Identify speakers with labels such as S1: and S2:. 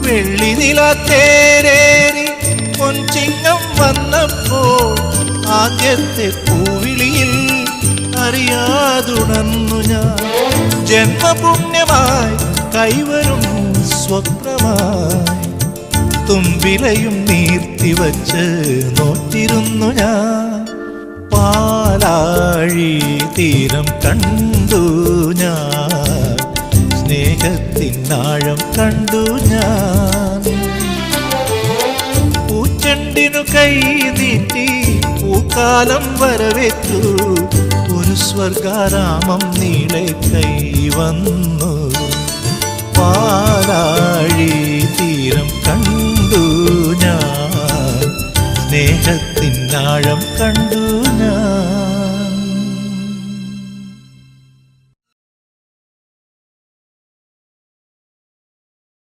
S1: വെള്ളിനിലാത്തേരേറി പൊൻചിങ്ങം വന്നപ്പോൾ ആദ്യത്തെ പൂവിളിയിൽ അറിയാതുണർന്നു ഞാൻ. ജന്മപുണ്യമായി കൈവരും സ്വപ്നമായി തുമ്പിലയും നീർത്തിവച്ച് നോറ്റിരുന്നു ഞാൻ. പാലാഴി തീരം കണ്ടു ഞാൻ, സ്നേഹത്തിനാഴം കണ്ടു ഞാൻ. പൂച്ചെണ്ടിനു കൈ നീട്ടി പൂക്കാലം വരവേറ്റു, ഒരു സ്വർഗാരാമം നീളെ കൈവന്നു. പാലാഴി തീരം കണ്ടു ഞാൻ, സ്നേഹത്തിനാഴം കണ്ടു